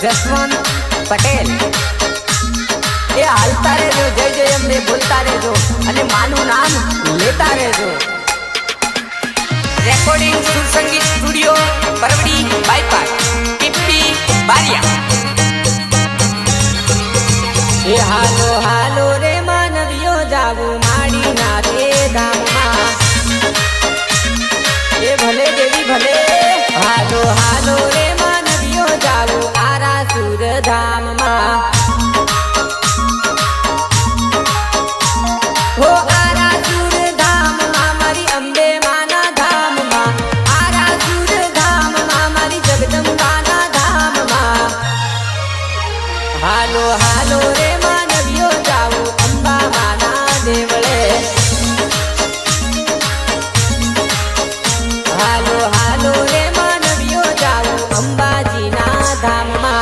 जसवंत पटेल ये हालता रहेजो, जय जय अम्बे बोलता रहेजो અને માનું નામ લેતા રહેજો। રેકોર્ડિંગ સુર સંગીત સ્ટુડિયો પરવડી બાયપાસ ટીપી બારિયા। એ હાલો હાલો રે માનવીઓ જાવું માડી ના રે ધામમાં, એ ભલે દેવી ભલે હાલો હાલો રે માનવીઓ જાવું આરા સુર ધામમાં। हो आरा सुर धाम मारी अंबे माना धाम मा, आरा सुर धाम मारी जगदम्बा ना धाम मा। हालो हालो रे मानवियो जाऊ अंबा माना देवळे, हालो हालो रे मानवियो जाऊ अंबाजी ना धाम मा।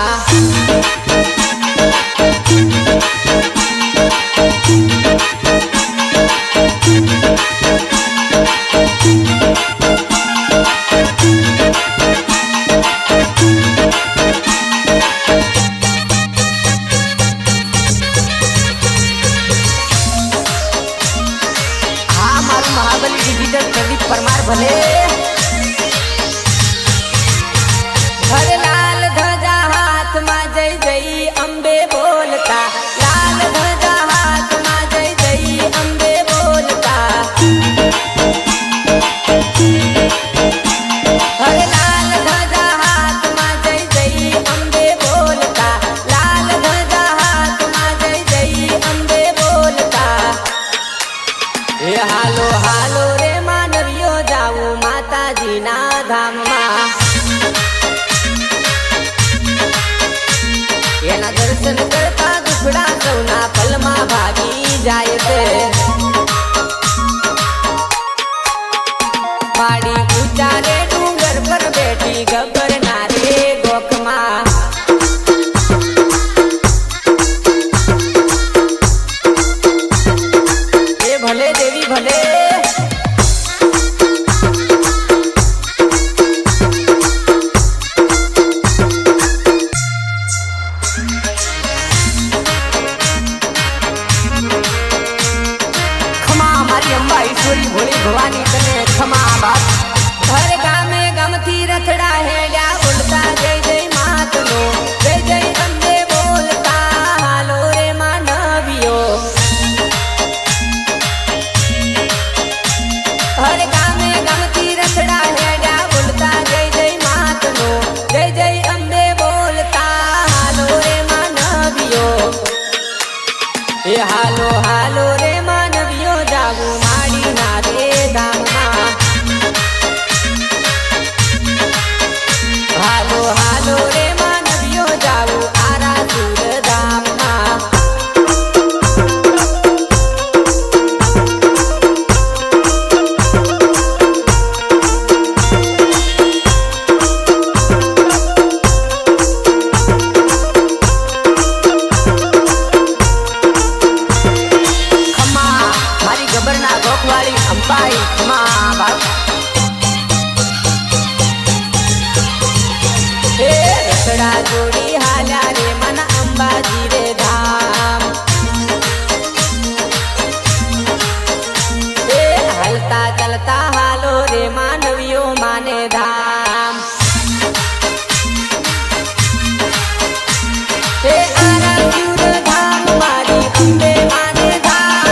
परमार भले हर लाल ध्वजा हाथ में जय जय अंबे बोलता, लाल ध्वजा हाथ में जय जय अंबे बोलता। हर लाल ध्वजा हाथ में जय जय अंबे बोलता, लाल ध्वजा हाथ में जय जय अंबे बोलता। ये हालो हालो रे मानवियो जाऊ माताजी ना धाम मा, एना दर्शन करता दुखड़ा सौना पलमा भागी जाए ते। पाड़ी ऊंचा रे डूंगर पर बैठी गब्बर नारे गोखमा, ये भले देवी भले भोली भवानी तने क्षमा बाप। हर गामे गमती रथड़ा हेड्या बोलता जय जय मात नो, जय जय अंबे बोलता हालो रे मानवियो। हर गामे गमती रथड़ा हेड्या बोलता जय जय मात नो, जय जय अंबे बोलता हालो रे मानवियो। ये हालो हालो रे मानवियो जागू माड़ी ना रे धाम मा, हालो हालो रे मानवियो जाऊ आरा सुर धाम मा। खमा मारी गबरना गोखवाली अंबाई खमा बाप। हे रसड़ा जोड़ी हाल्या रे मन अंबाजी रे धाम, हे हलता चलता हालो रे मानवियो माने धाम। हे आरा सुर धाम मारी अंबे माने धाम,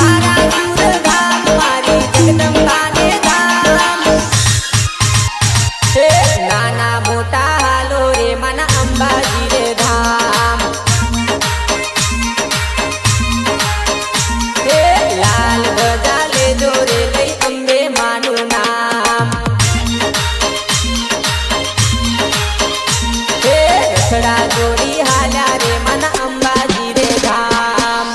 आरा सुर धाम मारी जगदम्बा ने धाम। हे नाना मोटा हालो रे मन अंबाजी रे धाम। हे लाल ध्वजा ले जो रे लई अंबे मानु नाम। हे रसड़ा जोड़ी हाल्या रे मन अंबाजी रे धाम।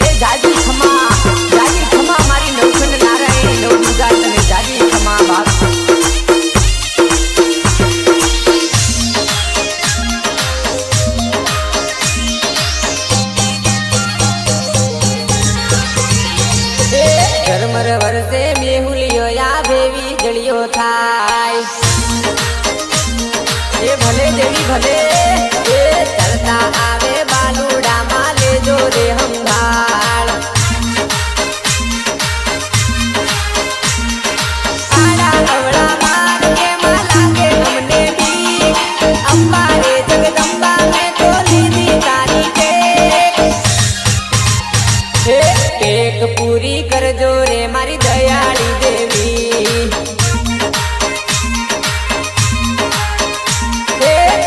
हे जाजी खमा मारी नवखंड नारायण नव दुर्गा तने जाजी खमा बाप। हे धर्म झुमर वरसे मेहुलियो या भेवी जलियो थाय ए भले देवी भले ए चलता आवे बालूडा माले जो रे हमभाल आड़ा अवड़ा मार के माला के हमने भी अम्बा रे जगदम्बा में तोली दी तारी केक पूरी कर जो रे मारी दयाली देवी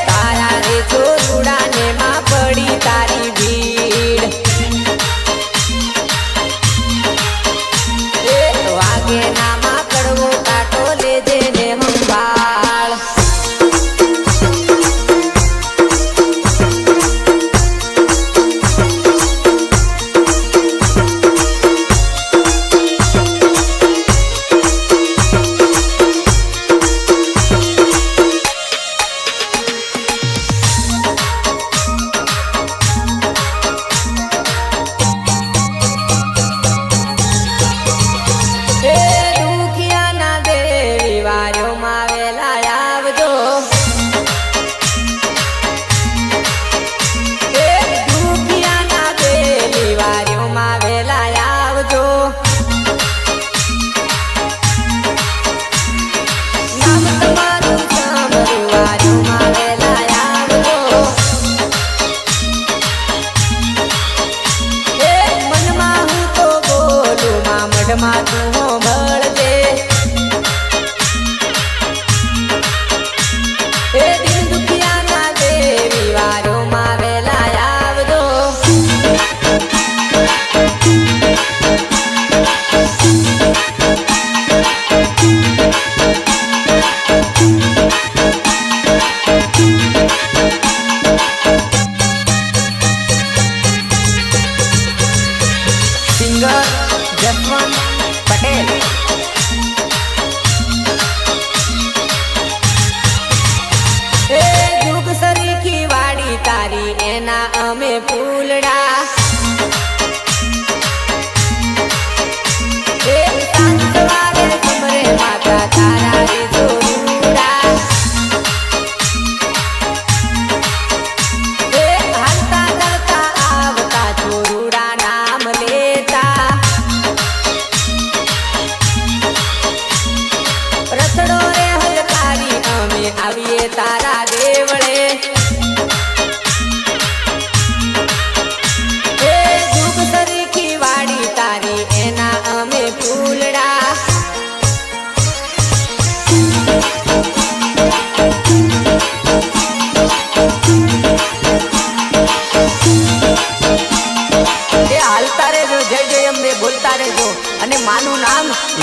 तारा रे छोरुड़ा ने मां पड़ी तारी भीड़ वागे ना मां कड़वो काटो ले जेने हमभाल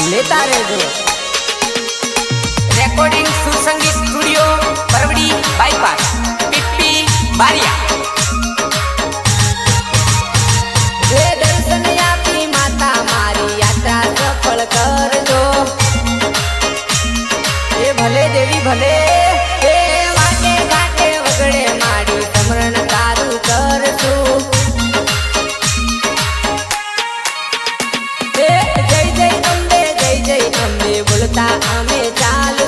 लेता रहजो। रेकॉर्डिंग सुर संगीत स्टूडियो परवड़ी बाईपास पिप्पी बारिया। दर्शन आपी माता मारी यात्रा सफल करजो। ए भले देवी भले ए वाटे घाटे वगड़े मारी समरण तारू करसू। बोलता हमें चालू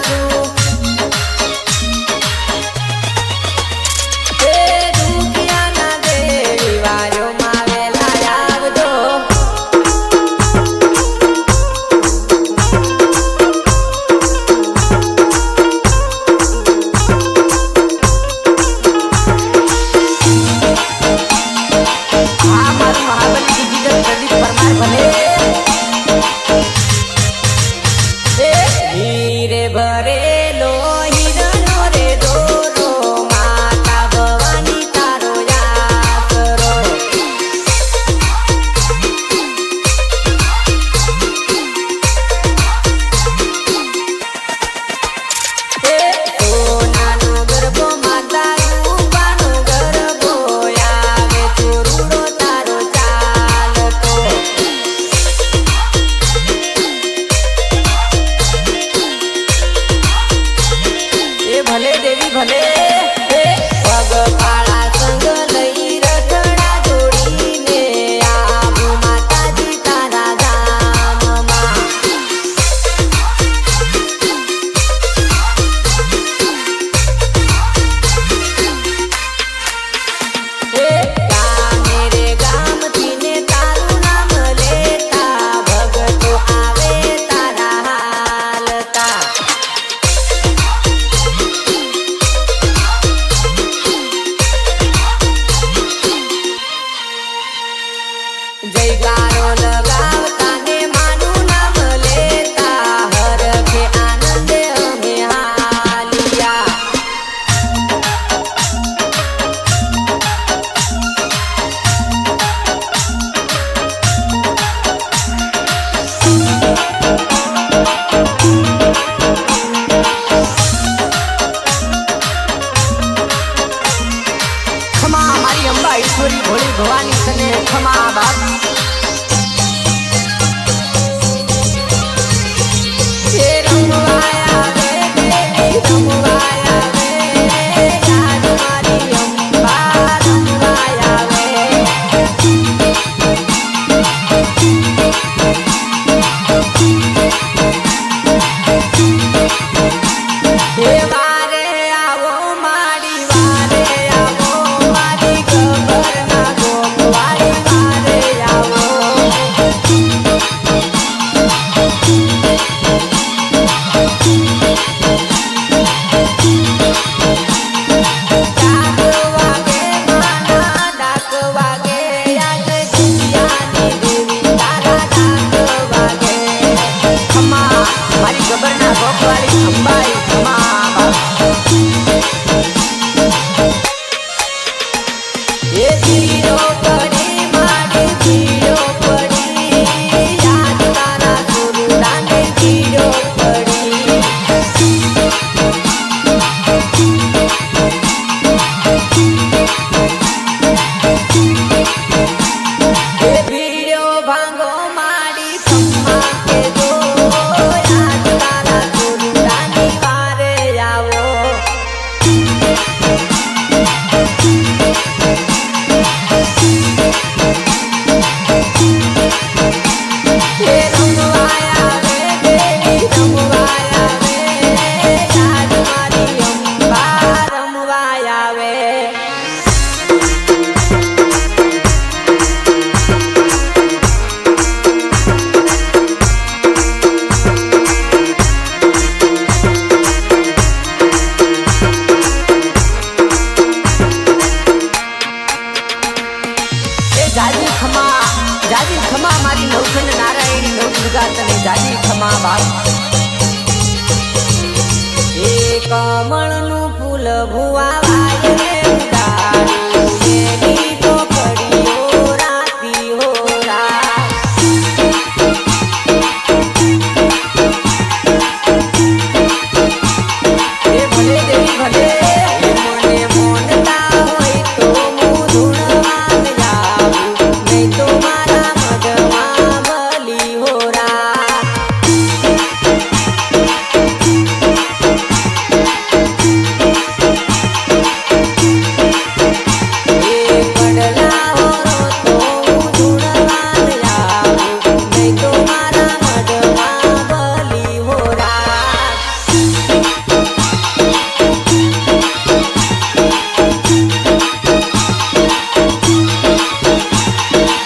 રાજી ખમા બાપ એ કમળનું ફૂલ ભુવાવાય રે ઉડાડ્યું એની તો કડીઓ રાતી હો રાત એ ભલે દેવી ભલે મને મોનતા હોય તો હું ધૂણવાન લાવું નહીં તો મારા મઢમાં ભલી હો રાત એ પડલા હોરો તો હું ધૂણવાન લાવું નહીં તો મારા મઢમાં ભલી હો રાત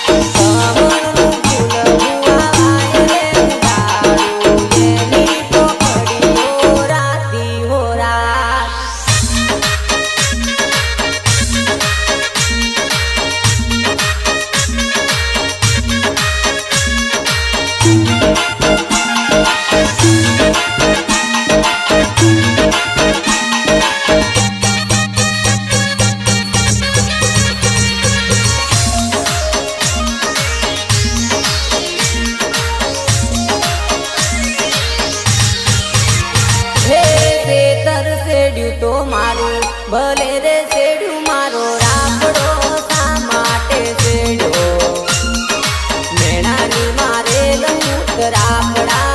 કમળનું ફૂલ ભુવાવાય રે ઉડાડ્યું એની તો કડીઓ રાતી હો રાત હે શેતર શેડ્યું તો મારું ભલે રે શેડ્યું મારો રાપડો શા માટે શેડ્યો મેણાની મારે ગમુત રાપડા